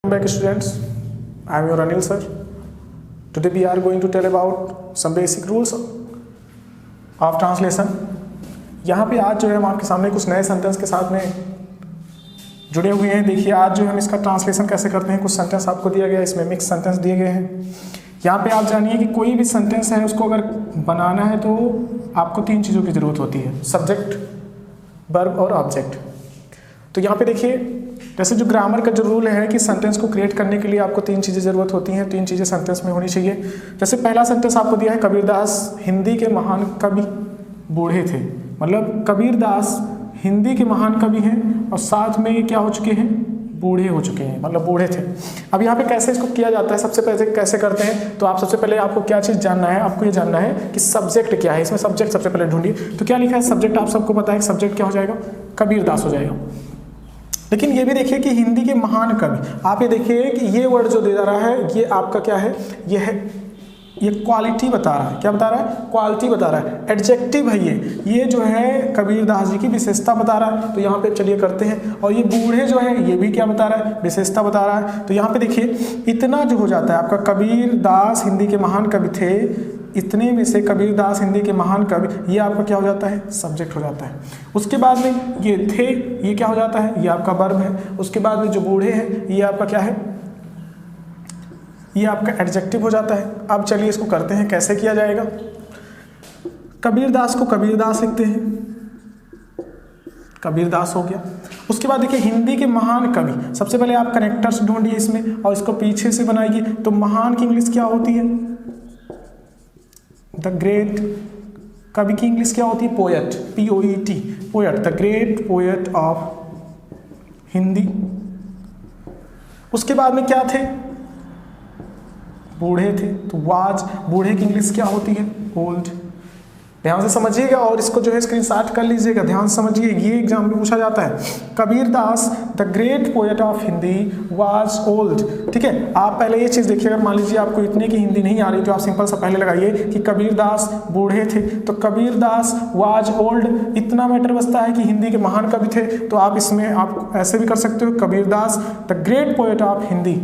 Welcome back students, I am your Anil sir. Today we are going to tell about some basic rules of translation. यहाँ पे आज जो है हम आपके सामने कुछ नए सेंटेंस के साथ में जुड़े हुए हैं। देखिए आज जो हम इसका ट्रांसलेशन कैसे करते हैं, कुछ सेंटेंस आपको दिया गया है, इसमें मिक्स सेंटेंस दिए गए हैं। यहाँ पे आप जानिए कि कोई भी सेंटेंस है उसको अगर बनाना है तो आपको तीन चीज़ों की ज़रूरत होती है, सब्जेक्ट, वर्ब और ऑब्जेक्ट। तो यहाँ पे देखिए जैसे जो ग्रामर का जो रूल है कि सेंटेंस को क्रिएट करने के लिए आपको तीन चीज़ें ज़रूरत होती हैं, तीन चीज़ें सेंटेंस में होनी चाहिए। जैसे पहला सेंटेंस आपको दिया है, कबीरदास हिंदी के महान कवि बूढ़े थे। मतलब कबीरदास हिंदी के महान कवि हैं और साथ में ये क्या हो चुके हैं, बूढ़े हो चुके हैं, मतलब बूढ़े थे। अब यहाँ पे कैसे इसको किया जाता है, सबसे पहले कैसे करते हैं, तो आप सबसे पहले आपको क्या चीज़ जानना है, आपको ये जानना है कि सब्जेक्ट क्या है। इसमें सब्जेक्ट सबसे पहले ढूंढिए। तो क्या लिखा है सब्जेक्ट, आप सबको पता है सब्जेक्ट क्या हो जाएगा, कबीरदास हो जाएगा। लेकिन ये भी देखिए कि हिंदी के महान कवि, आप ये देखिए कि ये वर्ड जो दे रहा है ये आपका क्या है, ये है, ये क्वालिटी बता रहा है। क्या बता रहा है, क्वालिटी बता रहा है, एडजेक्टिव है ये जो है कबीरदास जी की विशेषता बता रहा है। तो यहाँ पे चलिए करते हैं। और ये बूढ़े जो है ये भी क्या बता रहा है, विशेषता बता रहा है। तो यहाँ पे देखिए इतना जो हो जाता है आपका, कबीरदास हिंदी के महान कवि थे, इतने में से कबीरदास हिंदी के महान कवि, ये आपका क्या हो जाता है, सब्जेक्ट हो जाता है। उसके बाद में ये थे, ये क्या हो जाता है, ये आपका वर्ब है। उसके बाद में जो बूढ़े हैं ये आपका क्या है, ये आपका एडजेक्टिव हो जाता है। अब चलिए इसको करते हैं, कैसे किया जाएगा। कबीरदास को कबीरदास लिखते हैं, कबीरदास हो गया। उसके बाद देखिए हिंदी के महान कवि, सबसे पहले आप कनेक्टर्स ढूंढिए इसमें और इसको पीछे से बनाइए। तो महान की इंग्लिश क्या होती है, द ग्रेट। कवि की इंग्लिश क्या होती है, poet, POET, poet, the great poet of Hindi. उसके बाद में क्या थे, बूढ़े थे। तो वाज, बूढ़े की इंग्लिश क्या होती है, ओल्ड। ध्यान से समझिएगा और इसको जो है स्क्रीनशॉट कर लीजिएगा, ध्यान से समझिए, ये एग्जाम में पूछा जाता है। Kabirdas the great poet of Hindi was old. ठीक है, आप पहले ये चीज़ देखिए, अगर मान लीजिए आपको इतने की हिंदी नहीं आ रही तो आप सिंपल सा पहले लगाइए कि कबीरदास बूढ़े थे। तो कबीरदास वाज ओल्ड, इतना मैटर बचता है कि हिंदी के महान कवि थे। तो आप इसमें आप ऐसे भी कर सकते हो, Kabirdas the great poet of Hindi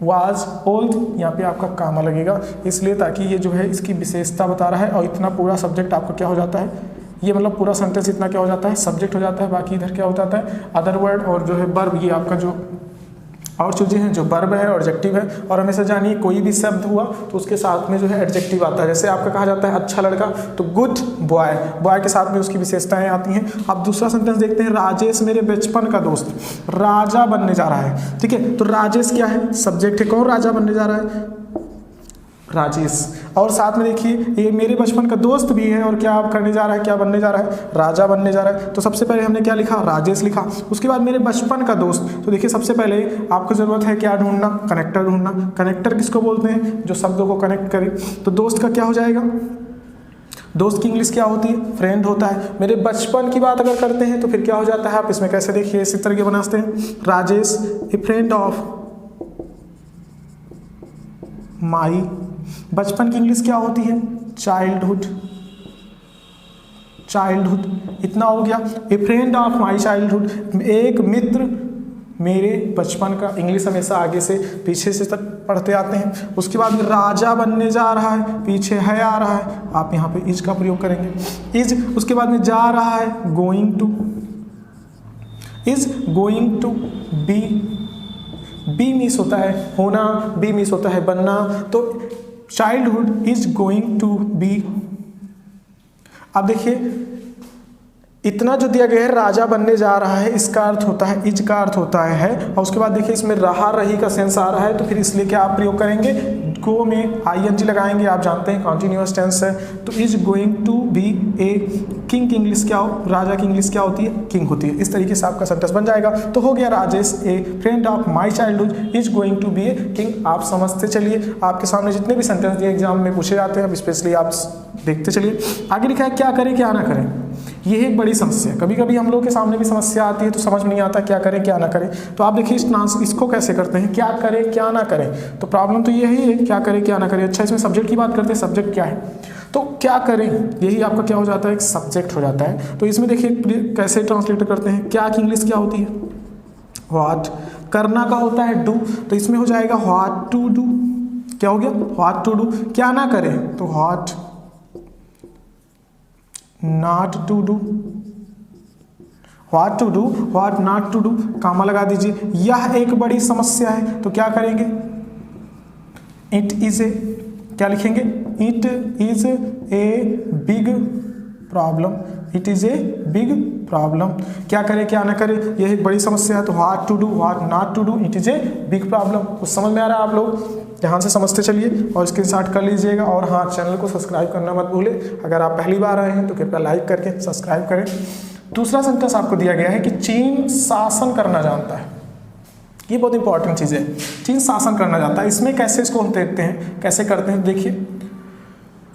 was old. यहाँ पे आपका कामा लगेगा इसलिए ताकि ये जो है इसकी विशेषता बता रहा है। और इतना पूरा सब्जेक्ट आपका क्या हो जाता है, ये मतलब पूरा सेंटेंस इतना क्या हो जाता है, सब्जेक्ट हो जाता है। बाकी इधर क्या हो जाता है, अदर वर्ड और जो है वर्ब, ये आपका जो और चीज़ें हैं, जो वर्ब है और एडजेक्टिव है। और हमेशा जानिए कोई भी शब्द हुआ तो उसके साथ में जो है एडजेक्टिव आता है। जैसे आपका कहा जाता है अच्छा लड़का, तो गुड बॉय, बॉय के साथ में उसकी विशेषताएं आती हैं। अब दूसरा सेंटेंस देखते हैं, राजेश मेरे बचपन का दोस्त राजा बनने जा रहा है। ठीक है, तो राजेश क्या है, सब्जेक्ट है, कौन राजा बनने जा रहा है, राजेश। और साथ में देखिए ये मेरे बचपन का दोस्त भी है और क्या आप करने जा रहा है, क्या बनने जा रहा है, राजा बनने जा रहा है। तो सबसे पहले हमने क्या लिखा, राजेश लिखा। उसके बाद मेरे बचपन का दोस्त, तो देखिए सबसे पहले आपको ज़रूरत है क्या ढूंढना, कनेक्टर ढूंढना। कनेक्टर किसको बोलते हैं, जो शब्दों को कनेक्ट करे। तो दोस्त का क्या हो जाएगा, दोस्त की इंग्लिश क्या होती है, फ्रेंड होता है। मेरे बचपन की बात अगर करते हैं तो फिर क्या हो जाता है, आप इसमें कैसे देखिए इसी तरीके बनाते हैं, राजेश ए फ्रेंड ऑफ माई। बचपन की इंग्लिश क्या होती है, चाइल्डहुड, चाइल्डहुड। इतना हो गया, ए फ्रेंड ऑफ माई चाइल्डहुड, एक मित्र मेरे बचपन का। इंग्लिश हमेशा आगे से पीछे से तक पढ़ते आते हैं। उसके बाद राजा बनने जा रहा है, पीछे है आ रहा है, आप यहाँ पे इज का प्रयोग करेंगे, इज। उसके बाद में जा रहा है, going to, is going to be miss होता है होना, बी मिस होता है बनना। तो childhood is going to be. अब देखिए इतना जो दिया गया है, राजा बनने जा रहा है, इसका अर्थ होता है, इज का अर्थ होता है। और उसके बाद देखिए इसमें रहा रही का सेंस आ रहा है, तो फिर इसलिए क्या आप प्रयोग करेंगे, गो में ING लगाएंगे। आप जानते हैं कॉन्टिन्यूअस टेंस है। तो is going to be a king की इंग्लिश क्या हो, राजा की इंग्लिश क्या होती है, किंग होती है। इस तरीके से आपका सेंटेंस बन जाएगा। तो हो गया, Rajesh a friend of my childhood is going to be a king. आप समझते चलिए, आपके सामने जितने भी सेंटेंस दिए एग्जाम में पूछे जाते हैं, अब स्पेशली आप देखते चलिए। आगे लिखा है क्या करें क्या ना करें, ये एक बड़ी समस्या। कभी कभी हम लोग के सामने भी समस्या आती है तो समझ में नहीं आता क्या करें क्या ना करें। तो आप देखिए इसको कैसे करते हैं, क्या करें क्या ना करें। तो प्रॉब्लम तो यही है, क्या करें क्या ना करें। अच्छा, इसमें सब्जेक्ट की बात करते हैं, सब्जेक्ट क्या है, तो क्या करें यही आपका क्या हो जाता है, एक सब्जेक्ट हो जाता है। तो इसमें देखिए कैसे ट्रांसलेट करते हैं, क्या की इंग्लिश क्या होती है, व्हाट। करना का होता है डू, तो इसमें हो जाएगा व्हाट टू डू। क्या हो गया? व्हाट टू डू, क्या ना करें, तो what not to do, what to do, what not to do, comma लगा दीजिए। यह एक बड़ी समस्या है, तो क्या करेंगे? इट इज ए, क्या लिखेंगे? It is a big problem, it is a big problem. क्या करें क्या ना करें, यह एक बड़ी समस्या है, तो what to do, what not to do, it is a big problem. कुछ समझ में आ रहा है आप लोग? ध्यान से समझते चलिए और स्क्रीनशॉट कर लीजिएगा। और हाँ, चैनल को सब्सक्राइब करना मत भूलें। अगर आप पहली बार आए हैं तो कृपया लाइक करके सब्सक्राइब करें। दूसरा सेंटेंस आपको दिया गया है कि चीन शासन करना जानता है। ये बहुत इंपॉर्टेंट चीज़ है, चीन शासन करना जानता है। इसमें कैसे इसको हम देखते हैं, कैसे करते हैं, देखिए।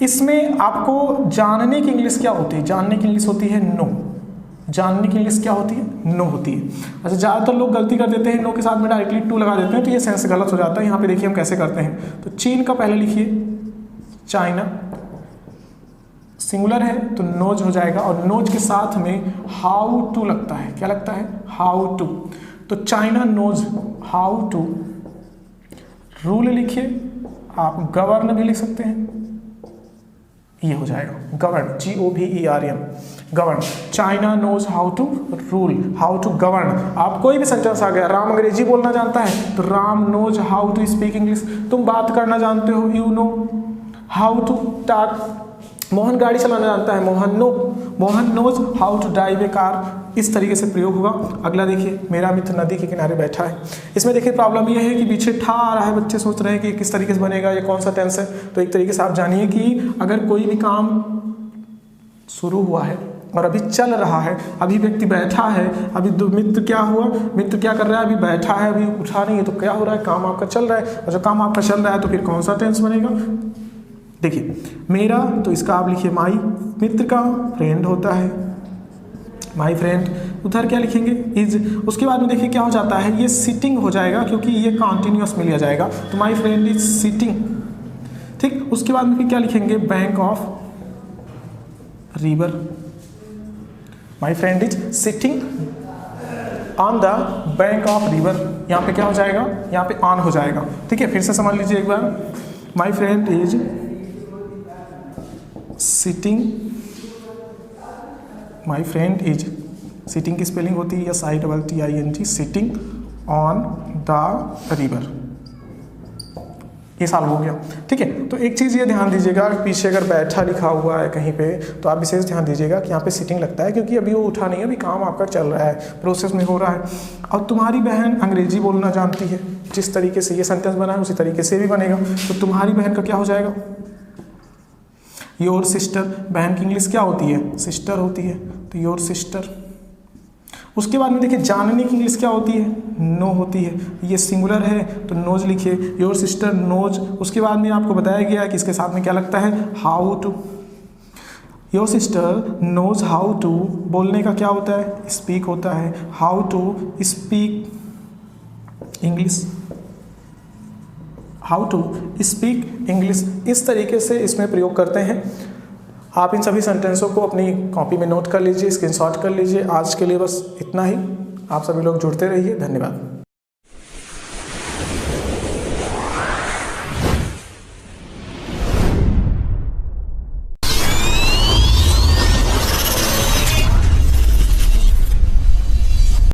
इसमें आपको जानने की इंग्लिश क्या होती है? जानने की इंग्लिश होती है नो। जानने की इंग्लिश क्या होती है? नो होती है। अच्छा, ज़्यादातर लोग गलती कर देते हैं, नो के साथ में डायरेक्टली टू लगा देते हैं, तो ये सेंस गलत हो जाता है। यहाँ पे देखिए हम कैसे करते हैं। तो चीन का पहले लिखिए चाइना, सिंगुलर है तो नोज हो जाएगा, और नोज के साथ में हाउ टू लगता है। क्या लगता है? How to. तो China knows how to rule लिखिए, आप गवर्न भी लिख सकते हैं, ये हो जाएगा govern, GOVERN, govern. China knows how to rule, how to govern. आप कोई भी सेंटेंस आ गया, राम अंग्रेजी बोलना जानता है तो Ram knows how to speak English. तुम बात करना जानते हो, you know how to talk. Mohan गाड़ी चलाना जानता है, Mohan knows how to drive a car. इस तरीके से प्रयोग होगा। अगला देखिए, मेरा मित्र नदी के किनारे बैठा है। इसमें देखिए प्रॉब्लम ये है कि पीछे ठा आ रहा है, बच्चे सोच रहे हैं कि किस तरीके से बनेगा, ये कौन सा टेंस है। तो एक तरीके से आप जानिए कि अगर कोई भी काम शुरू हुआ है और अभी चल रहा है, अभी व्यक्ति बैठा है, अभी मित्र क्या हुआ, मित्र क्या कर रहा है, अभी बैठा है, अभी उठा नहीं है, तो क्या हो रहा है? काम आपका चल रहा है। और जब काम आपका चल रहा है तो फिर कौन सा टेंस बनेगा? देखिए, मेरा, तो इसका आप लिखिए माई, मित्र का फ्रेंड होता है माई फ्रेंड, उधर क्या लिखेंगे? इज। उसके बाद में देखिए क्या हो जाता है, ये सिटिंग हो जाएगा क्योंकि ये कॉन्टिन्यूअस में लिया जाएगा, तो माई फ्रेंड इज सिटिंग। ठीक, उसके बाद में फिर क्या लिखेंगे? Bank of river, my friend is sitting on the bank of river. यहाँ पे क्या हो जाएगा? यहाँ पे ऑन हो जाएगा। ठीक है, फिर से समझ लीजिए एक बार। My friend is sitting, my friend is, sitting की स्पेलिंग होती है SITTING, sitting on the river. ये सॉल्व हो गया। ठीक है, तो एक चीज़ ये ध्यान दीजिएगा, पीछे अगर बैठा लिखा हुआ है कहीं पे तो आप विशेष ध्यान दीजिएगा कि यहाँ पे सिटिंग लगता है, क्योंकि अभी वो उठा नहीं है, अभी काम आपका चल रहा है, प्रोसेस में हो रहा है। और तुम्हारी बहन अंग्रेजी बोलना जानती है, जिस तरीके से ये सेंटेंस बना है उसी तरीके से भी बनेगा। तो तुम्हारी बहन का क्या हो जाएगा? Your sister. बहन की इंग्लिश क्या होती है? सिस्टर होती है, तो योर सिस्टर। उसके बाद में देखिए जानने की इंग्लिश क्या होती है? नो होती है। ये सिंगुलर है तो नोज लिखिए, योर सिस्टर नोज। उसके बाद में आपको बताया गया है कि इसके साथ में क्या लगता है? How to. Your sister knows how to, बोलने का क्या होता है? स्पीक होता है। How to speak English, how to speak English. इस तरीके से इसमें प्रयोग करते हैं। आप इन सभी सेंटेंसों को अपनी कॉपी में नोट कर लीजिए, स्क्रीनशॉट कर लीजिए। आज के लिए बस इतना ही। आप सभी लोग जुड़ते रहिए। धन्यवाद।